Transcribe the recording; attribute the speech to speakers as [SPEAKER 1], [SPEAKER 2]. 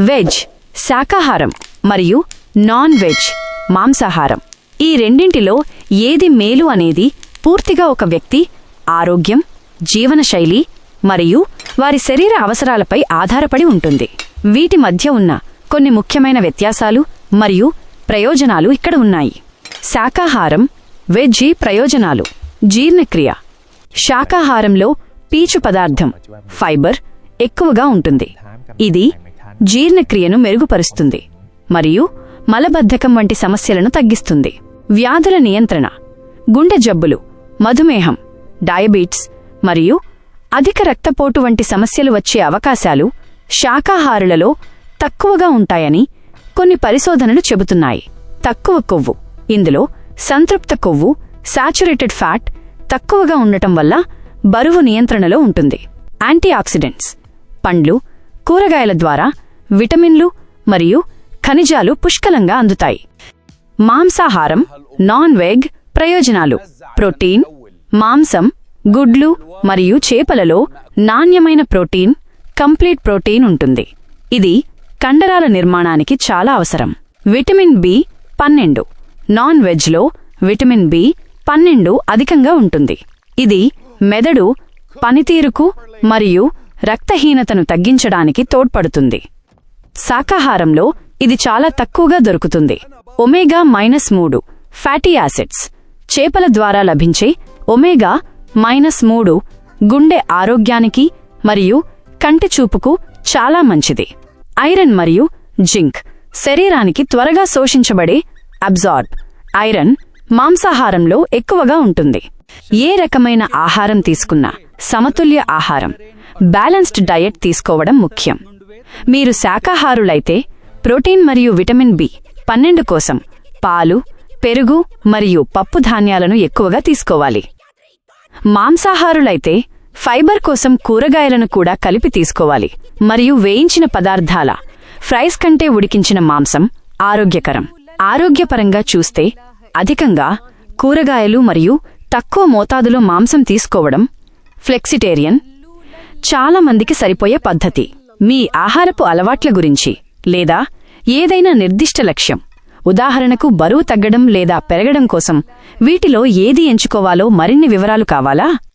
[SPEAKER 1] Veg శాకాహారం మరియు non veg మాంసాహారం. ఈ రెండింటిలో ఏది మేలు అనేది పూర్తిగా ఒక వ్యక్తి ఆరోగ్యం, జీవనశైలి మరియు వారి శరీర అవసరాలపై ఆధారపడి ఉంటుంది. వీటి మధ్య ఉన్న కొన్ని ముఖ్యమైన వ్యత్యాసాలు మరియు ప్రయోజనాలు ఇక్కడ ఉన్నాయి. శాకాహారం వెజ్ ప్రయోజనాలు. జీర్ణక్రియ. శాకాహారంలో పీచు పదార్థం ఫైబర్ ఎక్కువగా ఉంటుంది. ఇది జీర్ణక్రియను మెరుగుపరుస్తుంది మరియు మలబద్ధకం వంటి సమస్యలను తగ్గిస్తుంది. వ్యాధుల నియంత్రణ. గుండె జబ్బులు, మధుమేహం, డయాబెటిస్ మరియు అధిక రక్తపోటు వంటి సమస్యలు వచ్చే అవకాశాలు శాకాహారులలో తక్కువగా ఉంటాయని కొన్ని పరిశోధనలు చెబుతున్నాయి. తక్కువ కొవ్వు. ఇందులో సంతృప్త కొవ్వు సాచురేటెడ్ ఫ్యాట్ తక్కువగా ఉండటం వల్ల బరువు నియంత్రణలో ఉంటుంది. యాంటీఆక్సిడెంట్స్. పండ్లు, కూరగాయల ద్వారా విటమిన్లు మరియు ఖనిజాలు పుష్కలంగా అందుతాయి. మాంసాహారం నాన్ వెజ్ ప్రయోజనాలు. ప్రోటీన్. మాంసం, గుడ్లు మరియు చేపలలో నాణ్యమైన ప్రోటీన్, కంప్లీట్ ప్రోటీన్ ఉంటుంది. ఇది కండరాల నిర్మాణానికి చాలా అవసరం. Vitamin B12. నాన్ వెజ్లో విటమిన్ B12 అధికంగా ఉంటుంది. ఇది మెదడు పనితీరుకు మరియు రక్తహీనతను తగ్గించడానికి తోడ్పడుతుంది. శాకాహారంలో ఇది చాలా తక్కువగా దొరుకుతుంది. ఒమేగా-3 ఫ్యాటీ యాసిడ్స్. చేపల ద్వారా లభించే ఒమేగా-3 గుండె ఆరోగ్యానికి మరియు కంటి చూపుకు చాలా మంచిది. ఐరన్ మరియు జింక్. శరీరానికి త్వరగా శోషించబడే అబ్జార్బ్ ఐరన్ మాంసాహారంలో ఎక్కువగా ఉంటుంది. ఏ రకమైన ఆహారం తీసుకున్నా సమతుల్య ఆహారం, బ్యాలెన్స్డ్ డయట్ తీసుకోవడం ముఖ్యం. మీరు శాకాహారులైతే ప్రోటీన్ మరియు విటమిన్ B12 కోసం పాలు, పెరుగు మరియు పప్పుధాన్యాలను ఎక్కువగా తీసుకోవాలి. మాంసాహారులైతే ఫైబర్ కోసం కూరగాయలను కూడా కలిపి తీసుకోవాలి మరియు వేయించిన పదార్థాల ఫ్రైస్ కంటే ఉడికించిన మాంసం ఆరోగ్యకరం. ఆరోగ్యపరంగా చూస్తే అధికంగా కూరగాయలు మరియు తక్కువ మోతాదులో మాంసం తీసుకోవడం ఫ్లెక్సిటేరియన్ చాలా మందికి సరిపోయే పద్ధతి. మీ ఆహారపు అలవాట్ల గురించి లేదా ఏదైనా నిర్దిష్ట లక్ష్యం, ఉదాహరణకు బరువు తగ్గడం లేదా పెరగడం కోసం వీటిలో ఏది ఎంచుకోవాలో మరిన్ని వివరాలు కావాలా?